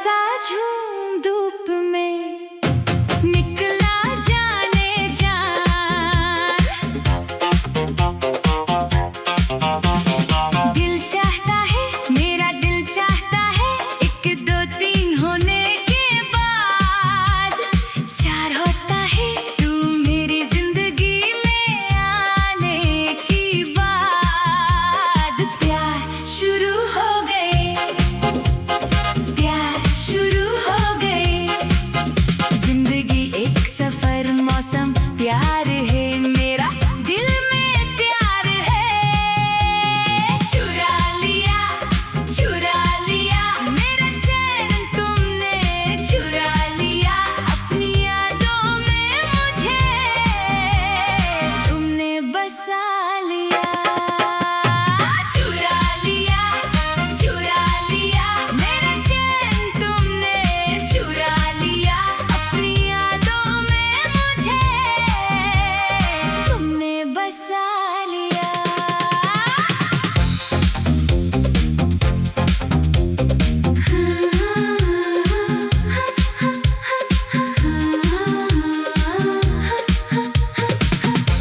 सा झूम धूप में निकला जाने जान। दिल चाहता है, मेरा दिल चाहता है, एक दो तीन होने के बाद चार होता है। तू मेरी जिंदगी में आने की बाद प्यार शुरू हो गए, प्यार शुरू हो गए। जिंदगी एक सफर, मौसम प्यार है, मेरा दिल में प्यार है। चुरा लिया मेरा चैन तुमने, चुरा लिया अपनी यादों में मुझे तुमने बसा लिया। चुरा लिया मेरा चैन तुमने, चुरा लिया अपनी यादों में मुझे तुमने बसा लिया।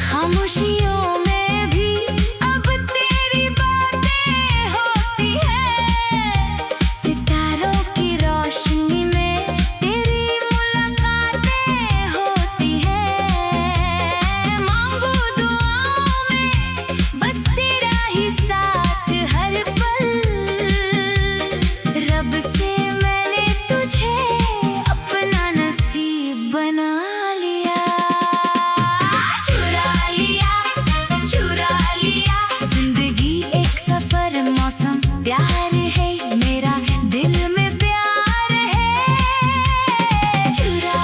खामोशियों में भी अब तेरी बातें होती हैं। सितारों की रोशनी में तेरी मुलाकातें होती हैं। मांगू दुआओं में बस तेरा ही साथ हर पल। रब से मैंने तुझे अपना नसीब बना लिया। चुरा लिया जिंदगी एक सफर, मौसम प्यार है, मेरा दिल में प्यार है। चुरा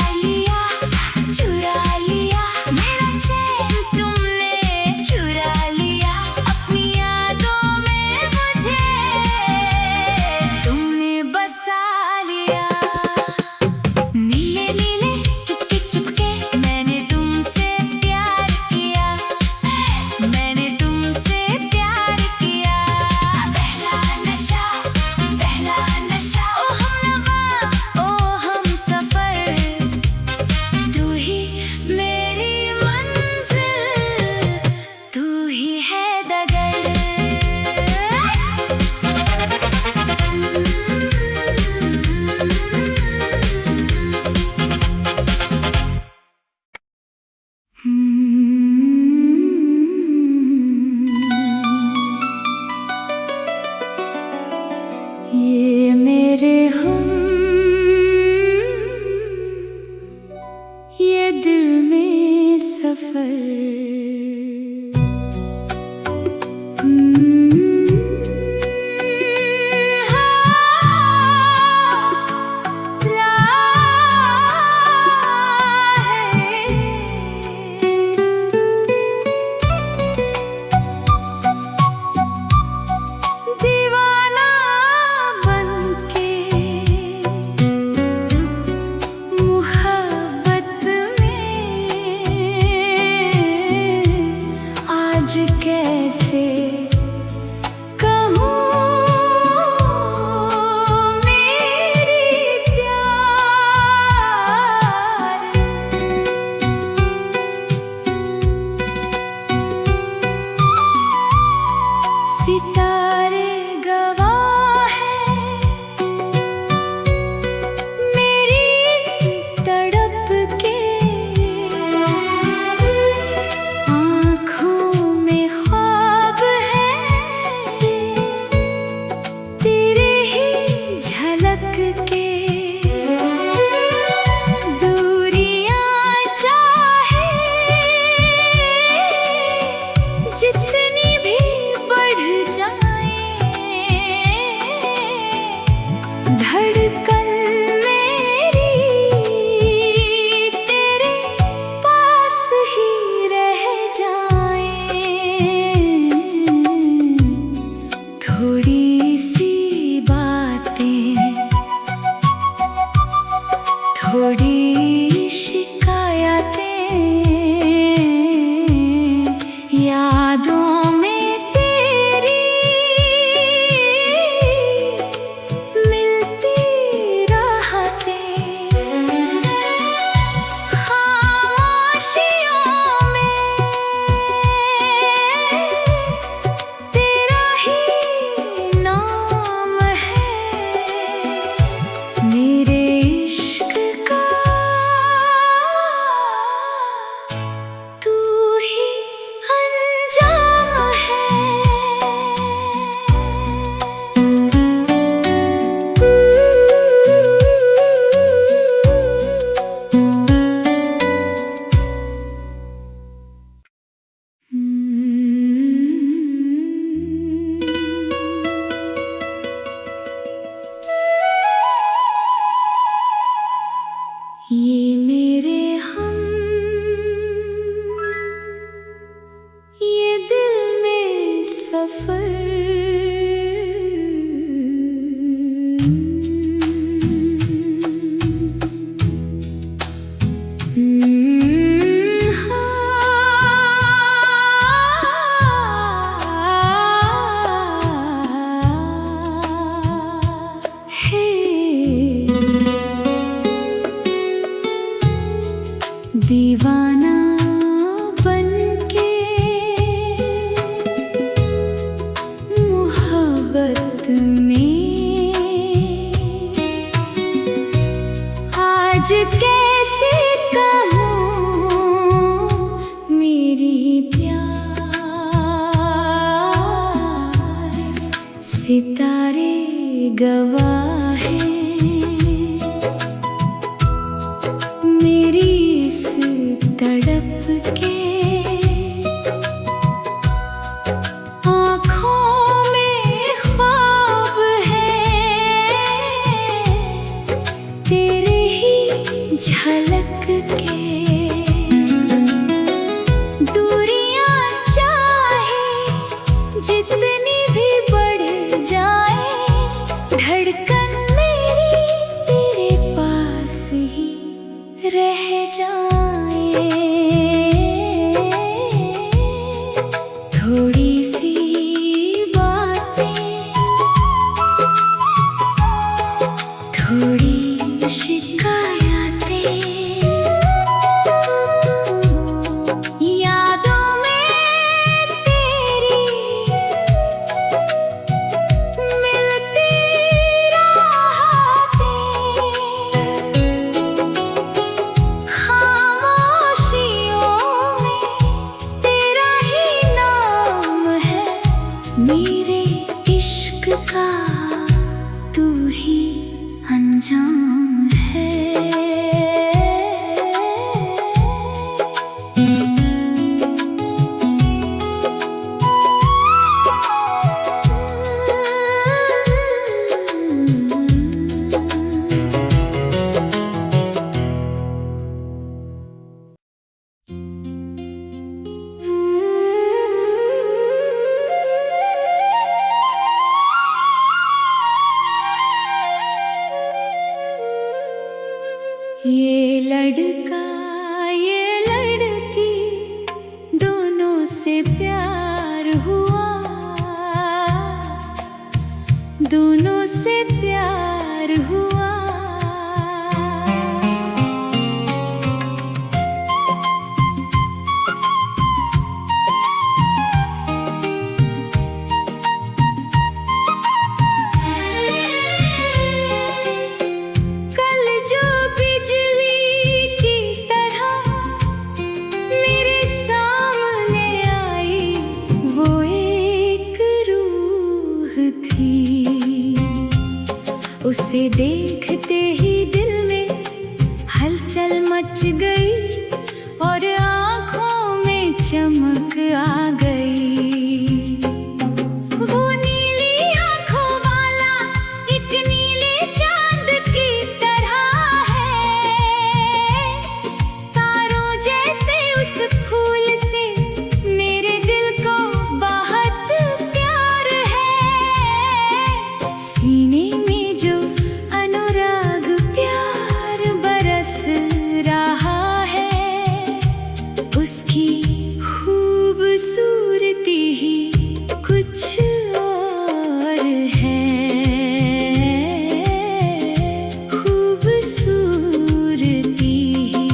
लिया मेरा चैन तुमने, चुरा लिया अपनी यादों में मुझे तुमने बसा लिया। नीले नीले चुपके चुपके मैंने तुमसे प्यार किया, मैंने तुमसे प्यार किया। पहला नशा ओ हमनवा ओ हम सफर, तू ही मेरी मंजिल, तू ही है डगर। ये मेरे हम, ये दिल में सफर। दीवाना बनके मुहब्बत में आज कैसे कहूँ मेरी प्यार। सितारे गवाह हैं मेरी इस तड़प के, आँखों में ख्वाब हैं तेरे ही झलक के। दूरियां चाहे जितनी भी बढ़ जाएं, धड़कन मेरी तेरे पास ही रह जाए। थोड़ी सी बातें, थोड़ी शिकायतें यादों में तेरी मिलती ये मेरे हम, ये दिल में सफर, दीवाना बनके मोहब्बत में आज कैसे कहूँ मेरी प्यार, सितारे गवाह हैं मेरी इस तड़प के, आँखों में ख्वाब है तेरे ही झलक के। दूरियां चाहे जितनी भी बढ़ जाए, धड़कन मेरी तेरे पास ही रह जाए। थोड़ी सी बातें, थोड़ी शिकायतें, यादों में तेरी मिलती राहतें, खामोशियों में तेरा ही नाम है, मेरे इश्क का तू ही अंजाम है। ये लड़का ये लड़की दोनों से प्यार हुआ, दोनों से प्यार हुआ। उसे देखते ही दिल में हलचल मच गई और आँखों में चमक आ गई। वो नीली आँखों वाला एक नीले चांद की तरह है, तारों जैसे उस फूल से मेरे दिल को बहुत प्यार है। सीने खूबसूरती ही कुछ और है, खूबसूरती ही।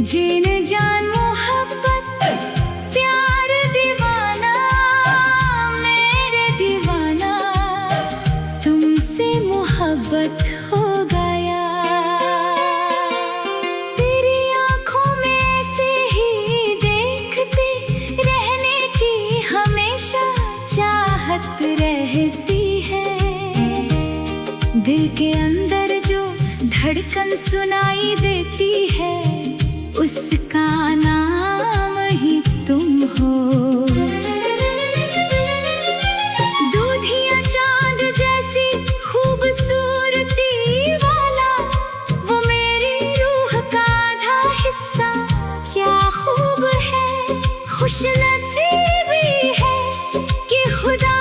जीन जान मोहब्बत प्यार दीवाना, मेरे दीवाना तुमसे मोहब्बत हो गया। तेरी आँखों में ऐसे ही देखते रहने की हमेशा चाहत रहती है। दिल के अंदर जो धड़कन सुनाई देती है, उसका नाम ही तुम हो। दूधिया चांद जैसी खूबसूरती वाला, वो मेरी रूह का आधा हिस्सा, क्या खूब है, खुशनसीबी है कि खुदा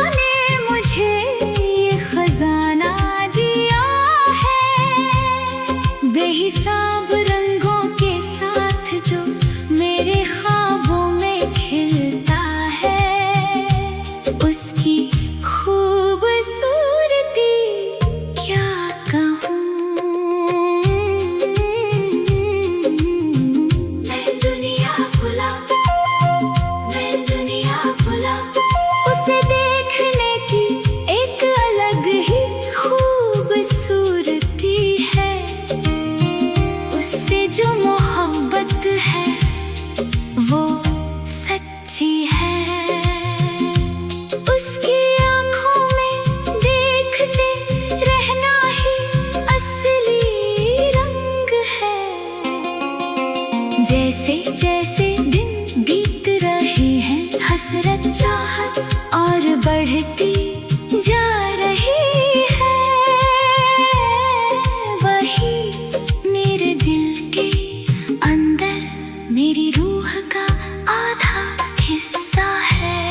ने मुझे ये खजाना दिया है। बेहिसाब रंगों के साथ जो मेरे ख्वाबों में खिलता है, उसकी खूबसूरती क्या कहूँ। मैं दुनिया भुला, मैं दुनिया भुला, उसे देखने की एक अलग ही खूबसूरती है। उससे जो मोहब्बत है वो सच्ची है। उसकी आँखों में देखते रहना ही असली रंग है। जैसे जैसे दिन बीत रहे हैं, हसरत चाहत और बढ़ती जा रही है। वही मेरे दिल के अंदर मेरी रूह का आधा हिस्सा है।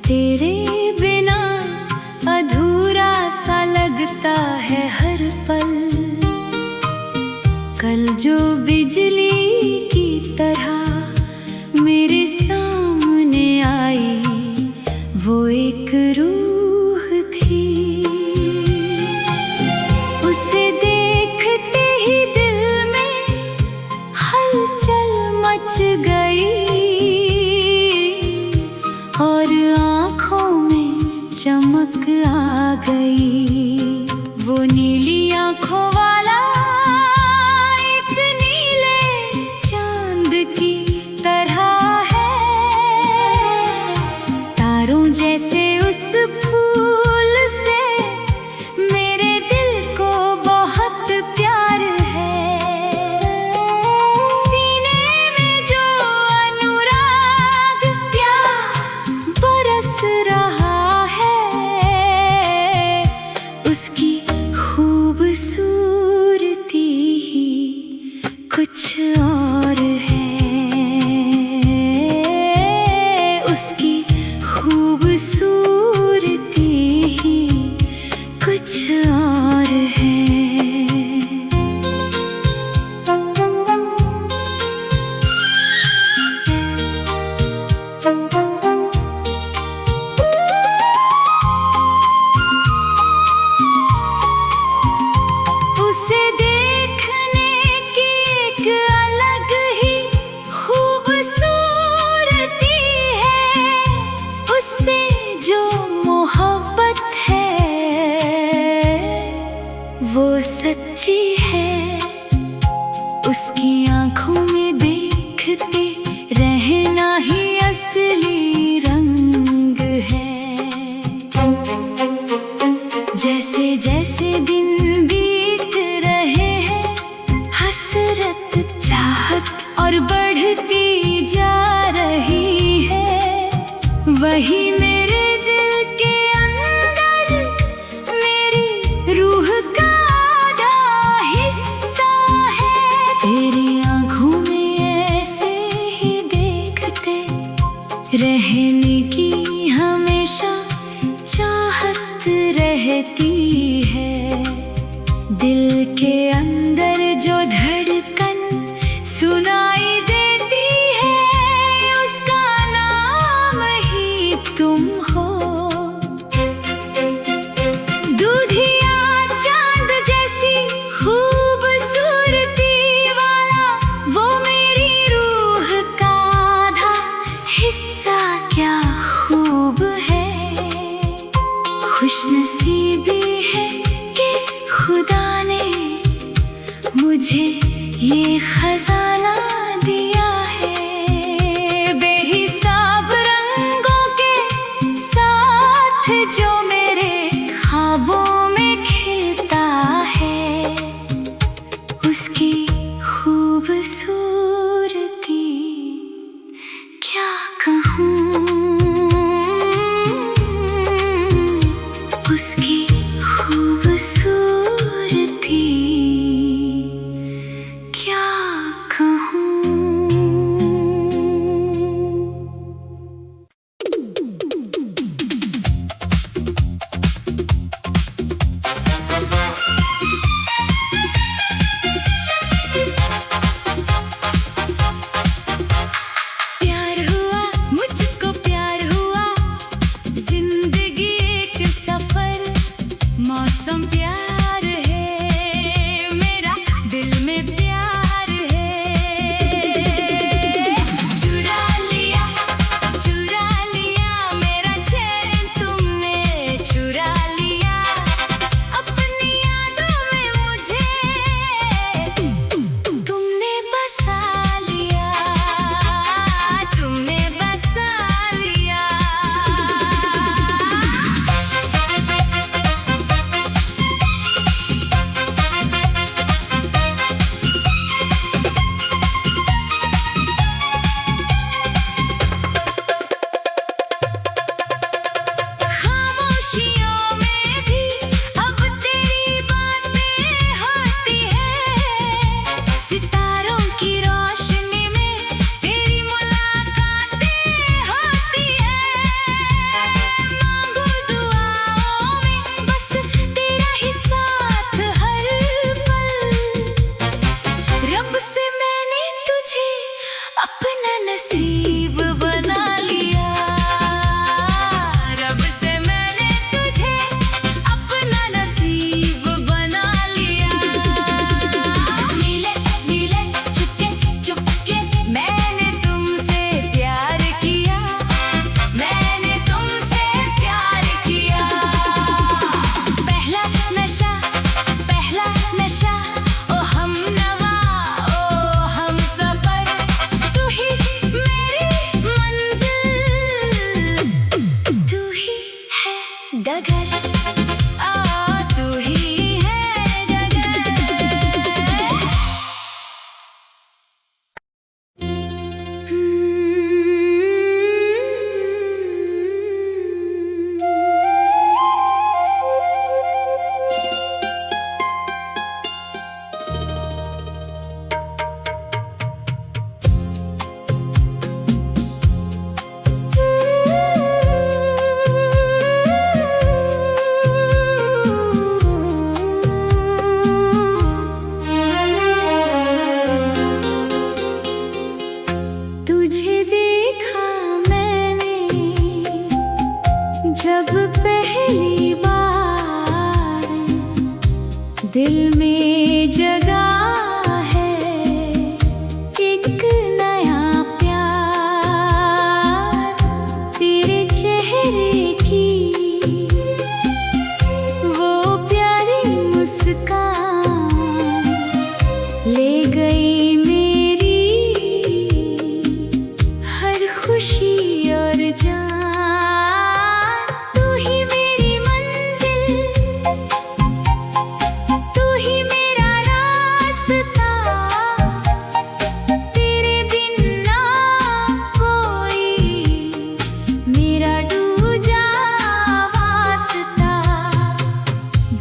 तेरे बिना अधूरा सा लगता है हर पल। कल जो बिजली की तरह मेरे सामने आई, वो एक रूह थी। उसे देखते ही दिल में हलचल मच गई और आँखों में चमक आ गई। वो नीली आँखों वाला एक नीले चांद की तरह है। तारों जैसे उस फूल से मेरे दिल को बहुत प्यार है। सीने में जो अनुराग प्यार बरस रहा है, उसकी खूबसूरती ही कुछ और है। उसकी खूबसूरती ही कुछ और है। उसे देखने की एक अलग ही खूबसूरती है। उससे जो मोहब्बत है वो सच्ची है। उसकी आँखों में देखते रहना ही असली रंग है। जैसे जैसे दिन बीत रहे हैं, हसरत चाहत और बढ़ती जा रही है। वही मेरे दिल के अंदर मेरी रूह का आधा हिस्सा है। तेरी आँखों में ऐसे ही देखते रहने की हमेशा चाहत रहती है। दिल के अंदर जो धड़कन सुनाई देती ये खजाना दिया है बेहिसाब रंगों के साथ, जो मेरे ख्वाबों में खिलता है। उसकी खूबसूरती क्या कहूँ, उसकी खूबसूरती क्या कहूँ। प्यार हुआ, मुझको प्यार हुआ, जिंदगी एक सफर, मौसम प्यार है मेरा, दिल में प्यार है। चुरा लिया मेरा चैन तुमने, चुरा लिया अपनी यादों में मुझे, तुमने बसा लिया, तुमने बसा लिया। खामोशियों में भी अब तेरी बातें होती है, सितारों की रोशनी में तेरी मुलाकातें होती है। मांगू दुआओं में बस तेरा ही साथ हर पल, रब से मैंने तुझे अपना नसीब बना लिया, रब से मैंने तुझे अपना नसीब बना लिया। नीले नीले चुपके चुपके मैंने तुमसे प्यार किया, मैंने तुमसे प्यार किया। पहला नशा ओ हमनवा ओ हम सफर, तू ही मेरी मंजिल, तू ही है डगर, तू ही है डगर। तुझे देखा मैंने जब पहली बार, दिल में जगा है एक नया प्यार, तेरे चेहरे की वो प्यारी मुस्कान ले गई मेरी हर खुशी और जान। तू ही मेरी मंजिल, तू ही मेरा रास्ता, तेरे बिन ना कोई मेरा दूजा वास्ता।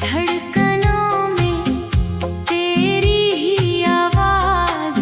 धड़कनों में तेरी ही आवाज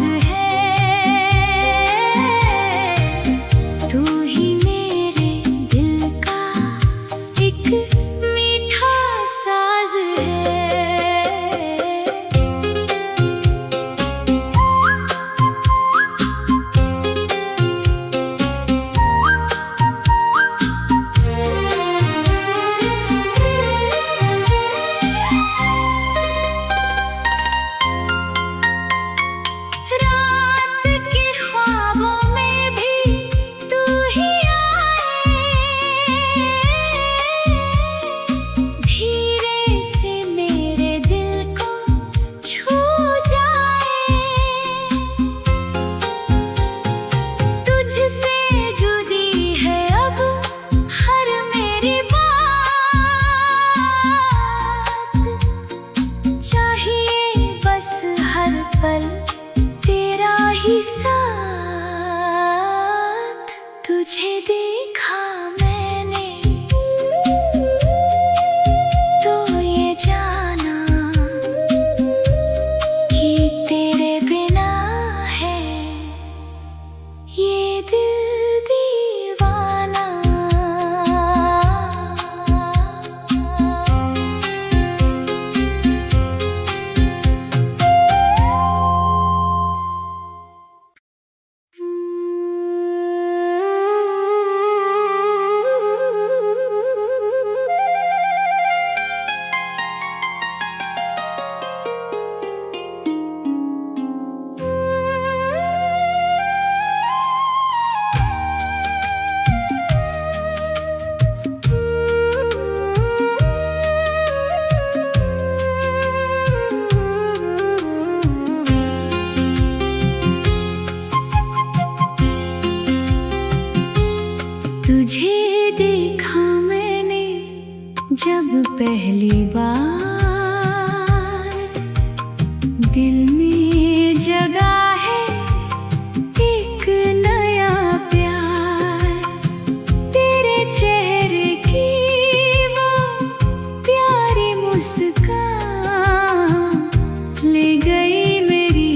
में जगा है एक नया प्यार। तेरे चेहरे की वो प्यारी मुस्कान ले गई मेरी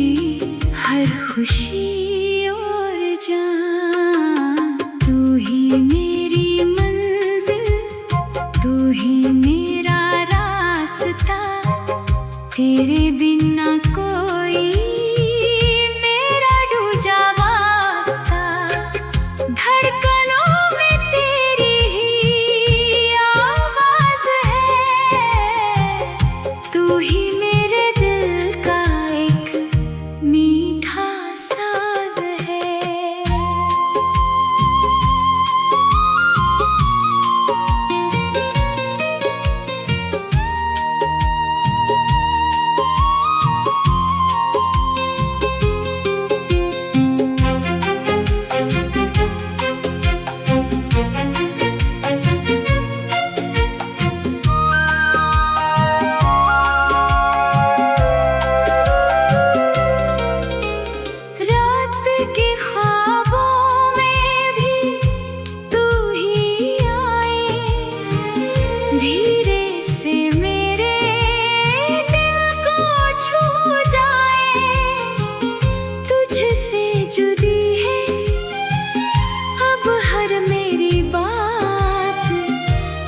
हर खुशी और जान। तू ही मेरी मंजिल, तू ही मेरा रास्ता, तेरे बिना कोई मेरा दूजा वास्ता। धड़कनों में तेरी ही आवाज है, तू ही मेरे दिल का एक मीठा साज है। रात के ख्वाबों में भी तू ही आए, धीरे से मेरे दिल को छू जाए। तुझसे जुदी है अब हर मेरी बात,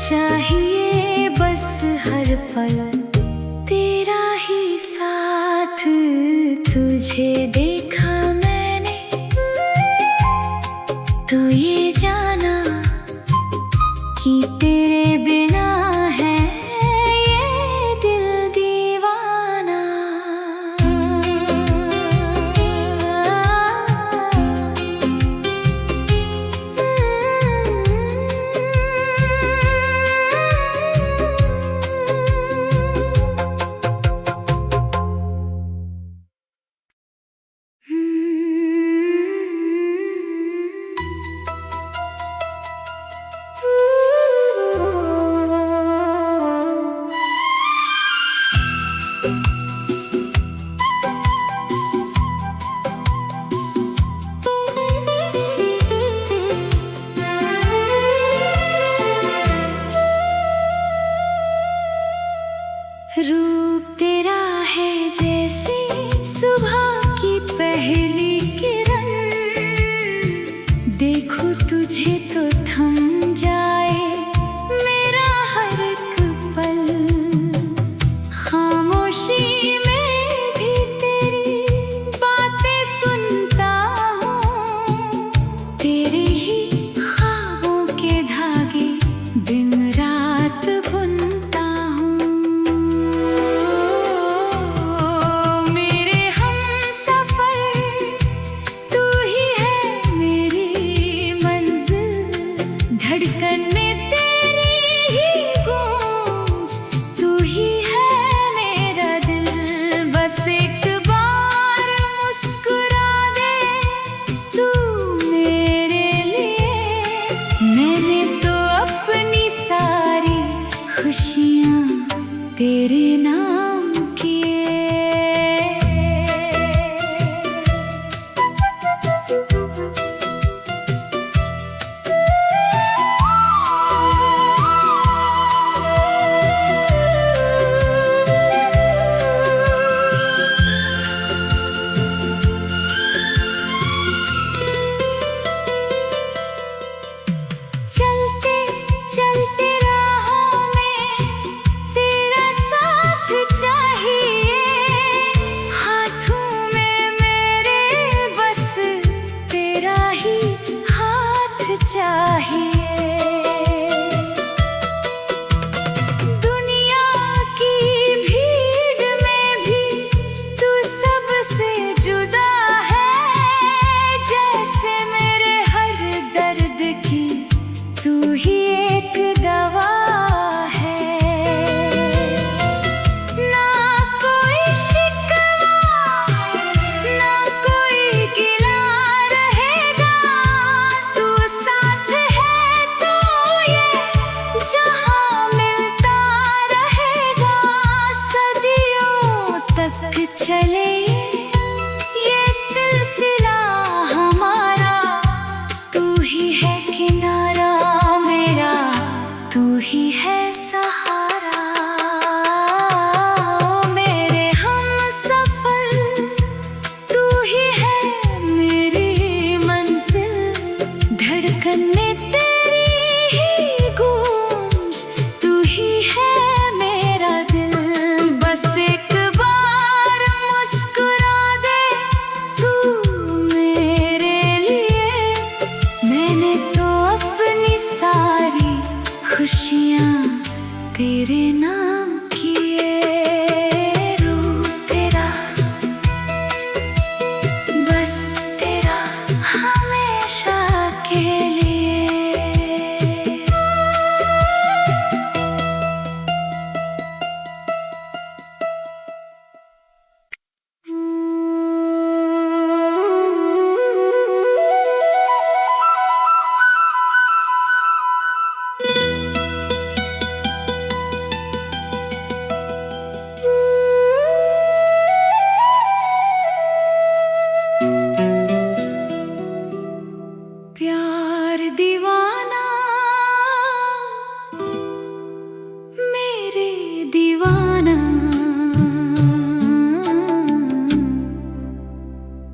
चाहिए बस हर पल तेरा ही साथ। तुझे देखा मैंने तो ये जाना कि तेरे बिना है ये दिल दीवाना।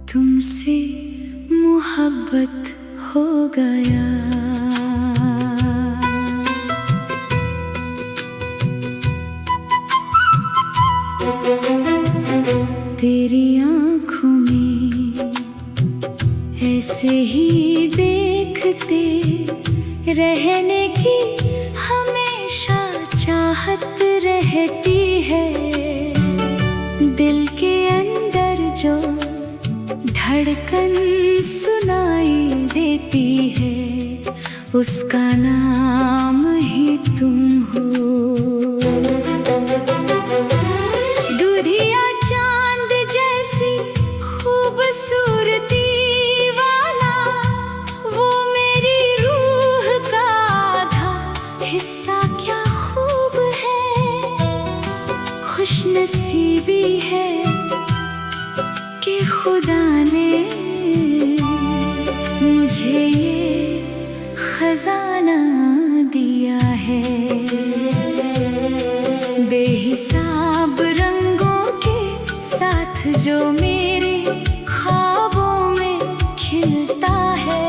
तुमसे मोहब्बत हो गया। तेरी आँखों में ऐसे ही देखते रहने की हमेशा चाहत रहती है। दिल के अंदर जो धड़कन सुनाई देती है, उसका नाम ही तुम हो। दूधिया चांद जैसी खूबसूरती वाला वो मेरी रूह का आधा हिस्सा क्या खूब है। खुशनसीबी है कि खुदा ने मुझे ये खजाना दिया है। बेहिसाब रंगों के साथ जो मेरे ख्वाबों में खिलता है,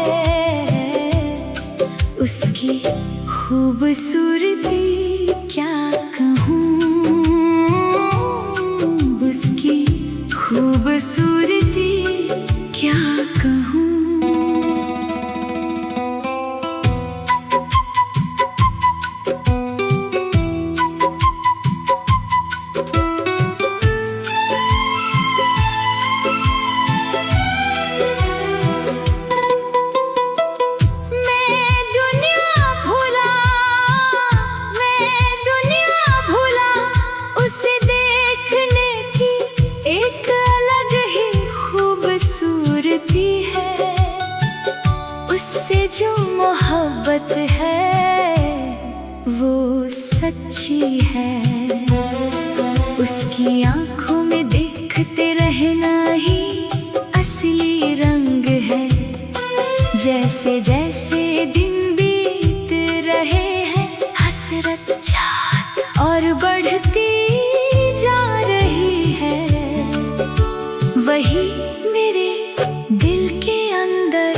उसकी खूबसूरती क्या कहूँ, उसकी खूबसूरती क्या कहूँ। जो मोहब्बत है वो सच्ची है, उसकी आँखों में देखते रहना ही असली रंग है। जैसे जैसे दिन बीत रहे हैं, हसरत चाहत और बढ़ती जा रही है। वही मेरे दिल के अंदर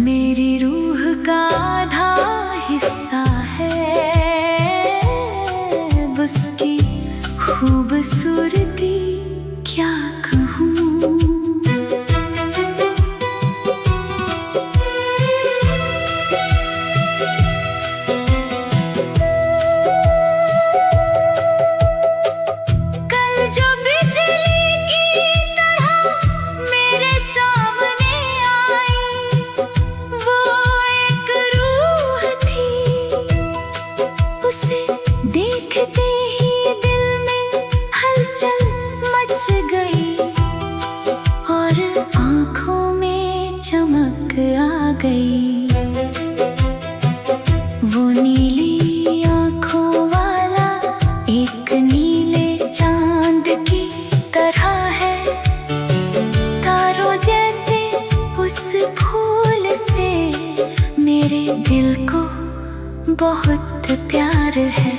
मेरी रूह का आधा हिस्सा है। उसकी खूबसूरती क्या कहूँ। आ गई वो नीली आँखों वाला एक नीले चांद की तरह है। तारों जैसे उस फूल से मेरे दिल को बहुत प्यार है।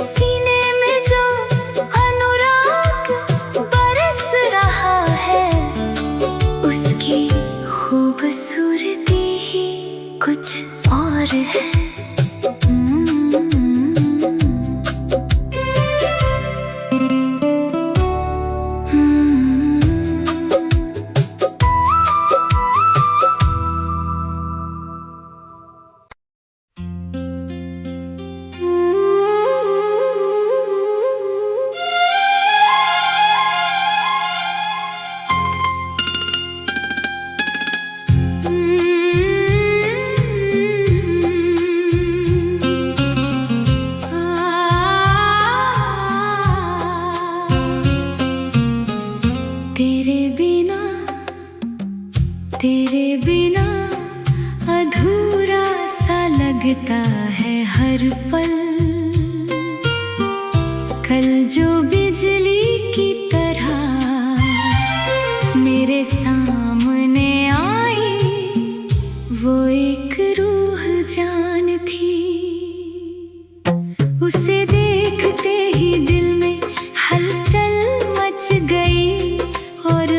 सीने में जो अनुराग बरस रहा है, उसकी खूबसूरती ही कुछ और है। तेरे बिना अधूरा सा लगता है हर पल। कल जो बिजली की तरह मेरे सामने आई, वो एक रूह जान थी। उसे देखते ही दिल में हलचल मच गई और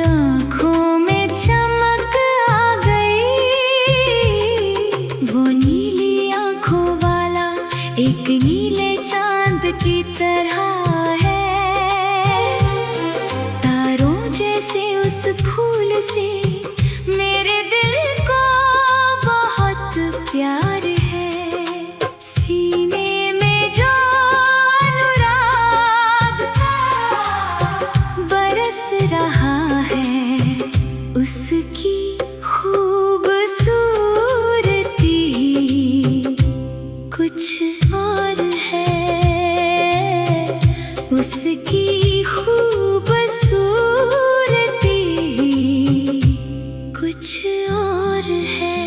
जैसे उस फूल से मेरे दिल को बहुत प्यार है। सीने में जो अनुराग बरस रहा है, उसकी खूबसूरती कुछ और है। उसकी खूबसूरती कुछ और है।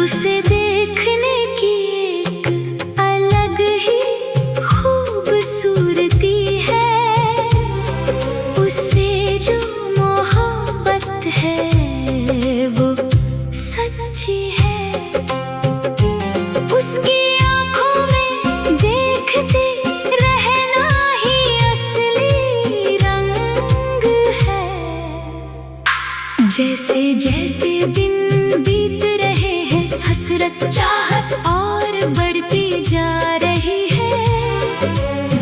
उसे देखने की एक अलग ही खूबसूरती है। उससे जो मोहब्बत है वो सच्ची है। उसकी आँखों में देखते रहना ही असली रंग है। जैसे जैसे दिन बीत रहे हैं, हसरत चाहत और बढ़ती जा रही है।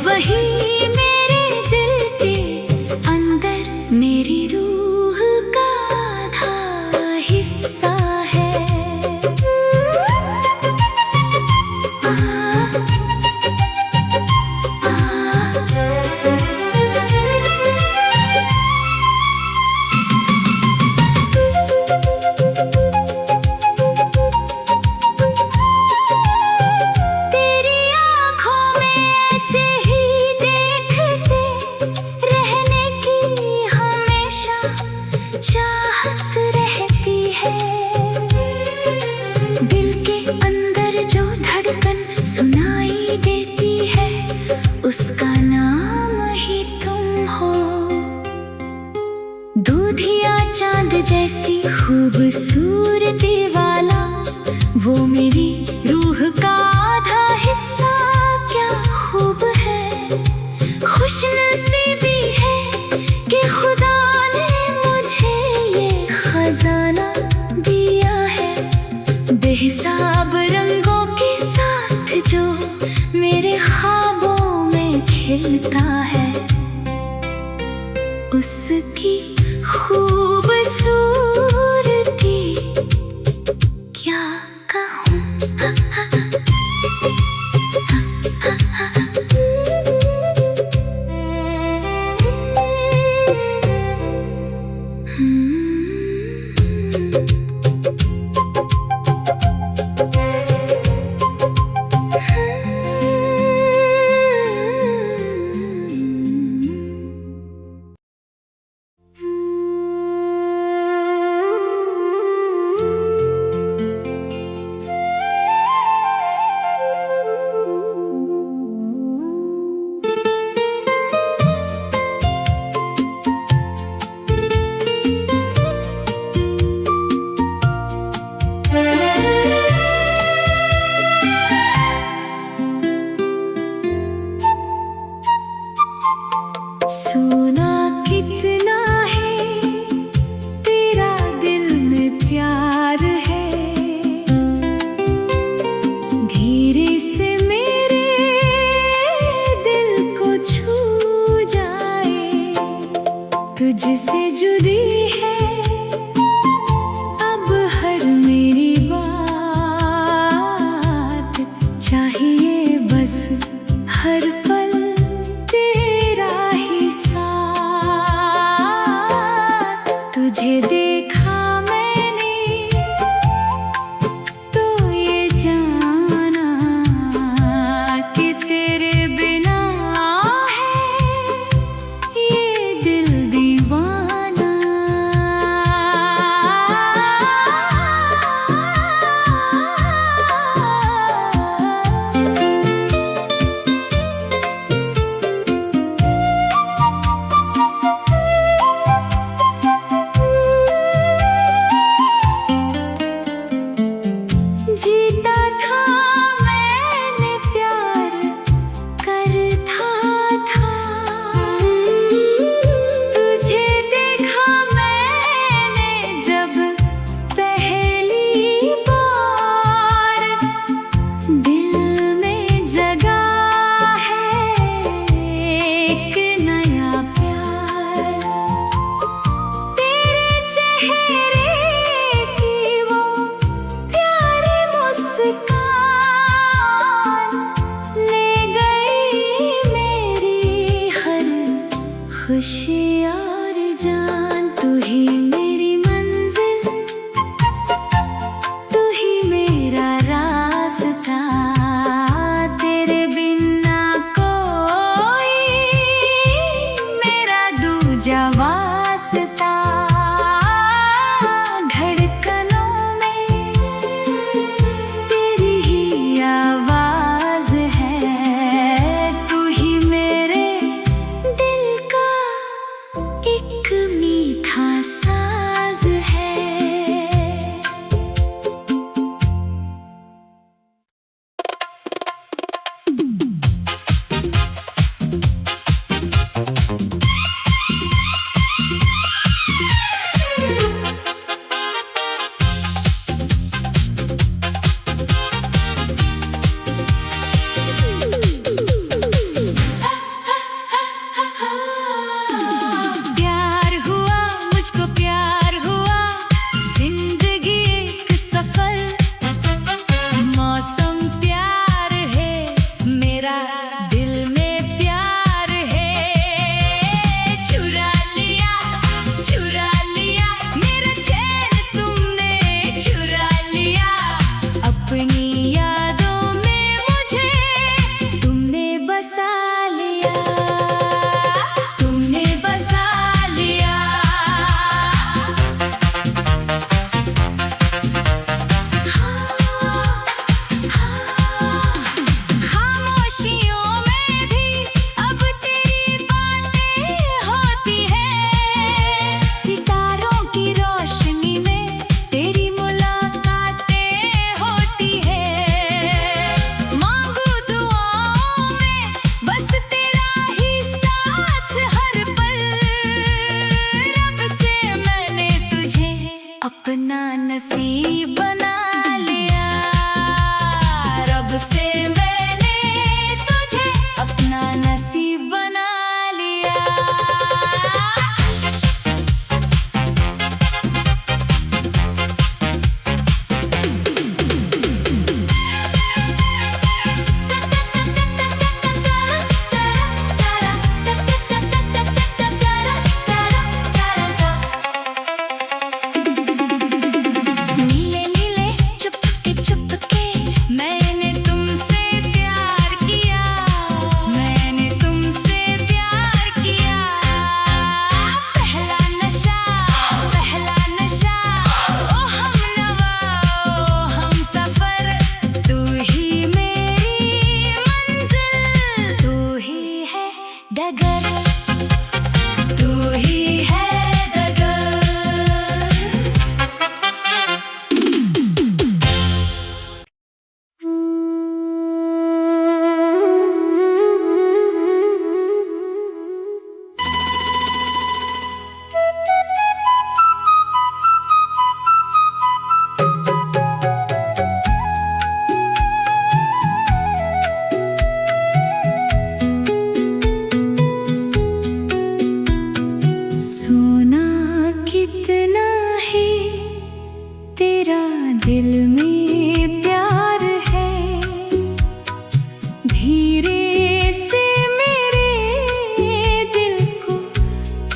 वही मेरे दिल के अंदर मेरी रूह का आधा हिस्सा है। तेरी आँखों में ऐसे ही देखते रहने की हमेशा चाहत रहती है। दिल के अंदर जो धड़कन सुनाई देती है, उसका नाम ही तुम हो। दूधिया चांद जैसी खूबसूरती वाला वो मेरी रूह का आधा हिस्सा क्या खूब है। खुशनसीबी है कि खुदा ने मुझे ये खजाना दिया है। बेहिसाब रंगों के साथ जो मेरे ख्वाबों में खिलता है, उसकी खूबसूरती क्या कहूँ। सोना कितना है तेरा दिल में प्यार है। धीरे से मेरे दिल को छू जाए। तुझसे जुड़ी है अब हर मेरी बात। चाहिए बस हर पल तेरा ही साथ। तुझे देखा मैंने तो ये जाना कि तेरे बिना है ये दिल दीवाना। खुशी और जान तू ही मेरी मंजिल, तू ही मेरा रास्ता, तेरे बिना कोई मेरा दूजा वास्ता। धड़कनों में तेरी ही आवाज है, तू ही मेरे दिल का एक मीठा साज है। प्यार हुआ मुझको, प्यार हुआ, जिंदगी एक सफर। मौसम प्यार है मेरा, दिल में प्यार है। चुरा लिया मेरा चैन तुमने, चुरा लिया अपनी यादों में मुझे तुमने बसा लिया, तुमने बसा लिया। खामोशियों में भी अब तेरी बातें होती है, सितारों की रोशनी में तेरी मुलाकातें होती है। मांगू दुआओं में बस तेरा ही साथ हर पल, रब से मैंने तुझे अपना नसीब बना लिया, रब से मैंने तुझे अपना नसीब बना लिया। नीले नीले चुपके मैंने तुमसे प्यार किया, मैंने तुमसे प्यार किया। पहला नशा ओ हमनवा ओ हमसफर, तू ही मेरी मंजिल, तू ही है डगर, तू ही है डगर। सोना कितना है तेरा दिल में प्यार है, धीरे से मेरे दिल को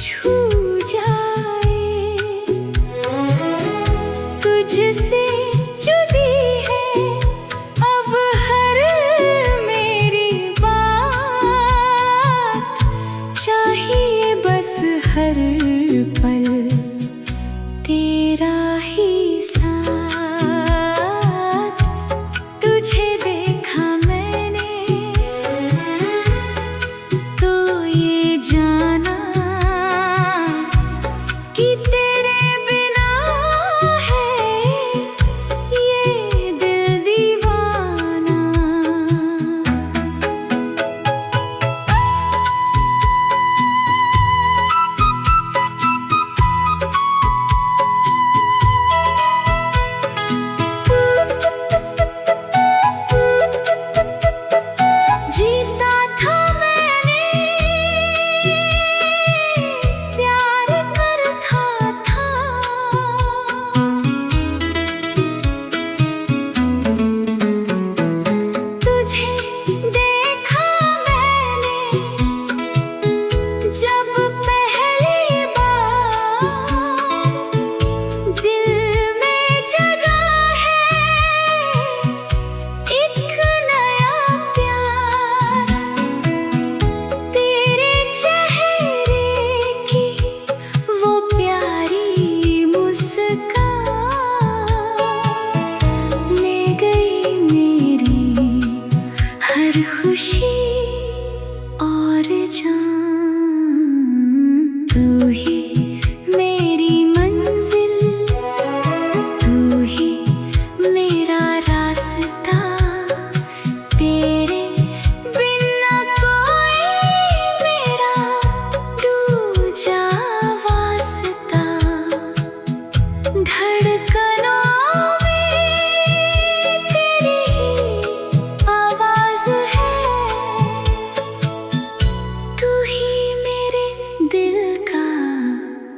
छू जाए। तुझसे जुदी है अब हर मेरी बात, चाहिए बस हर पल तेरा ही साथ। तुझे देखा मैंने तो ये जाना कि तेरे बिना है ये दिल दीवाना।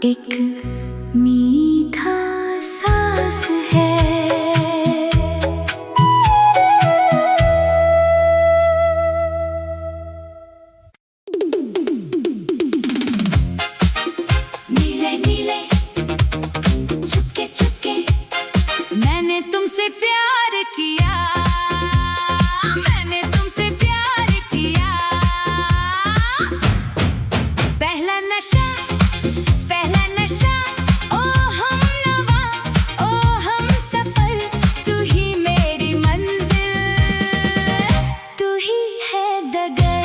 एक मीठा सांस है। नीले नीले चुपके चुपके मैंने तुमसे प्यार किया, मैंने तुमसे प्यार किया। पहला नशा ओ हमनवा ओ हम सफर, तू ही मेरी मंजिल, तू ही है डगर,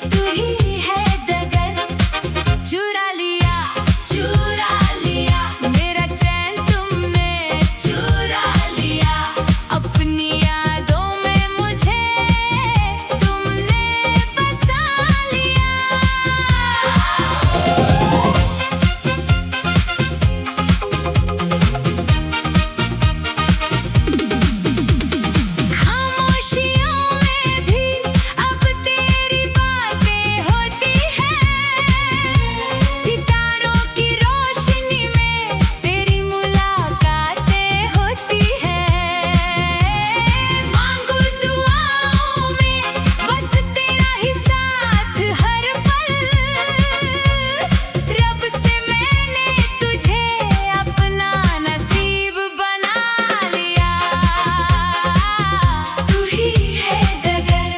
तू ही है डगर। चुरा लिया मेरा चैन तुमने, चुरा लिया अपनी यादों में मुझे तुमने बसा लिया। खामोशियों में भी अब तेरी बातें होती हैं, सितारों की रोशनी में तेरी मुलाकातें होती हैं। मांगू दुआओं में बस तेरा ही साथ हर पल, रब से मैंने तुझे अपना नसीब बना लिया। तू ही है डगर।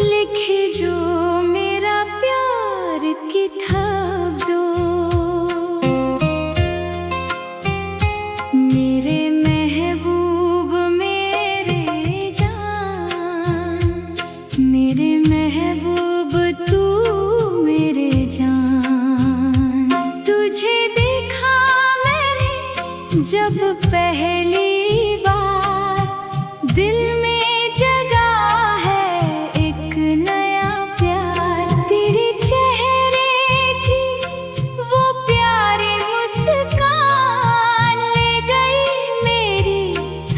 लिखे जो मेरा प्यार की थक दो, मेरे महबूब मेरे जान, मेरे महबूब तू मेरे जान। तुझे देखा मैंने जब पहली बार, दिल में जगा है एक नया प्यार। तेरे चेहरे की वो प्यारी मुस्कान ले गई मेरी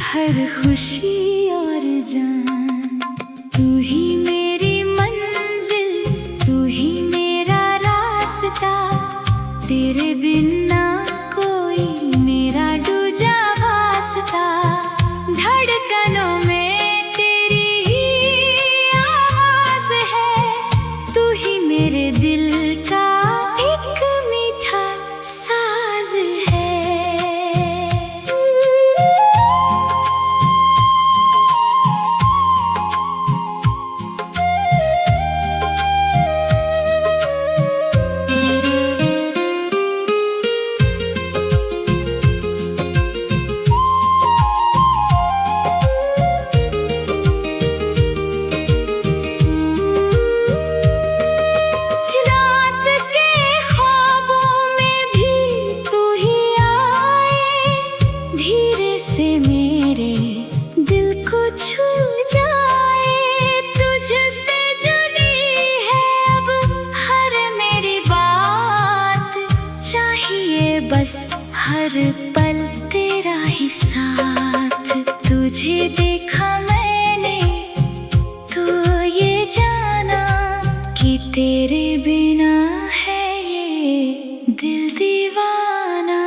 हर खुशी और जान। तू ही मेरी मंजिल, तू ही मेरा रास्ता, तेरे बिना कोई मेरा दूजा वास्ता। धड़कनों में तेरी ही आवाज है, तू ही मेरे दिल का एक मीठा साज है। रात के ख्वाबों में भी तू ही आए, धीरे से मेरे दिल को छू जाए। तुझसे जुड़ी है अब हर मेरी बात, चाहिए बस हर पल तेरा ही साथ। तुझे देखा मैंने तो ये जाना कि तेरे बिना है ये दिल दीवाना।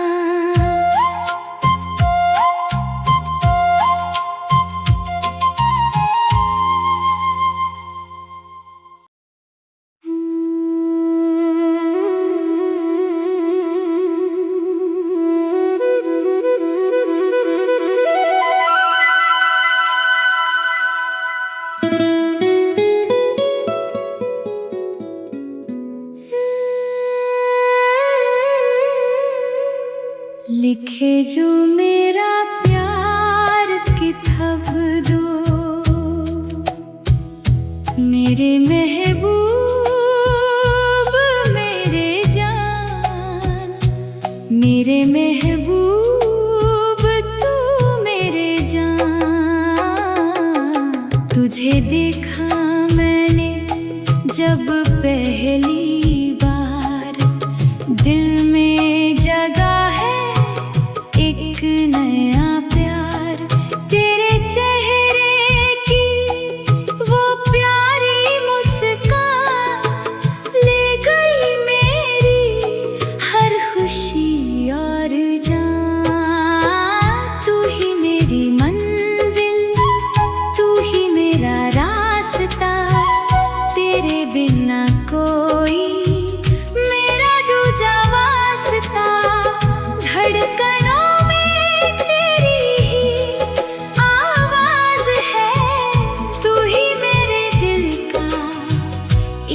लिखे जो मेरा प्यार की थप दो, मेरे महबूब मेरे जान, मेरे महबूब तू मेरे जान। तुझे देखा मैंने जब पहली बार दिल में जगा है एक नया प्यार, तेरे चेहरे की वो प्यारी मुस्कान ले गई मेरी हर खुशी और जान। तू ही मेरी मंजिल, तू ही मेरा रास्ता, तेरे बिना कोई मेरा दूजा वास्ता। धड़कनों में तेरी ही आवाज है, तू ही मेरे दिल का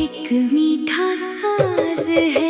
एक मीठा साज है।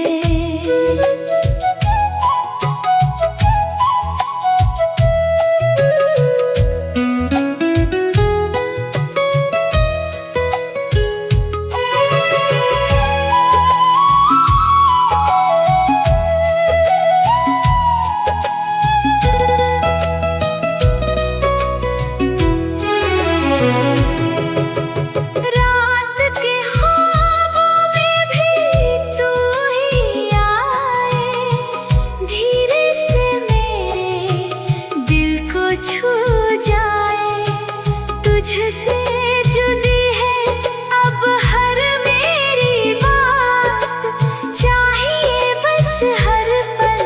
तुझसे जुदी है अब हर मेरी बात, चाहिए बस हर पल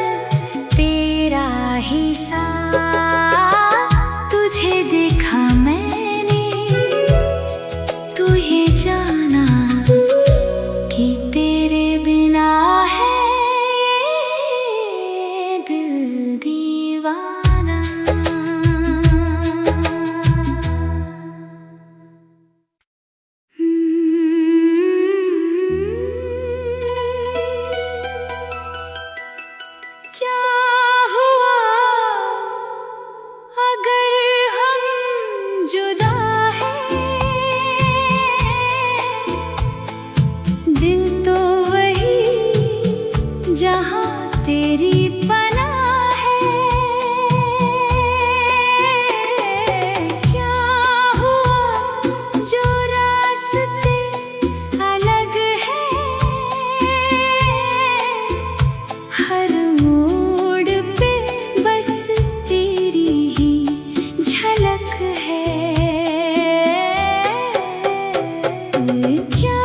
तेरा ही साथ। तुझे देखा मैंने तो ये जाना कि तेरे बिना है ये दिल दीवाना। दिल तो वही जहाँ तेरी पनाह है, क्या हुआ जो रास्ते अलग है, हर मोड़ पे बस तेरी ही झलक है। क्या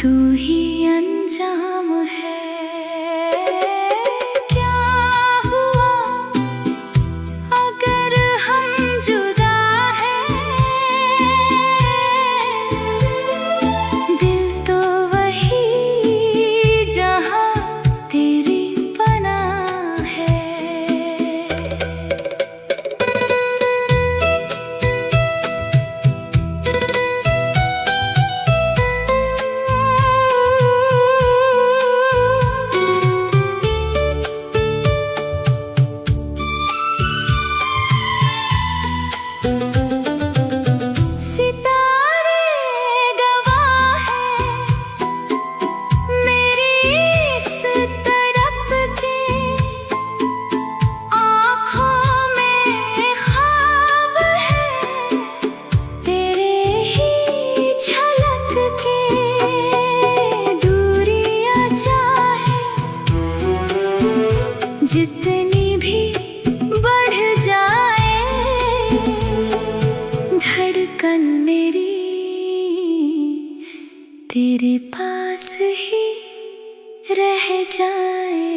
तू ही अंजाम जाए।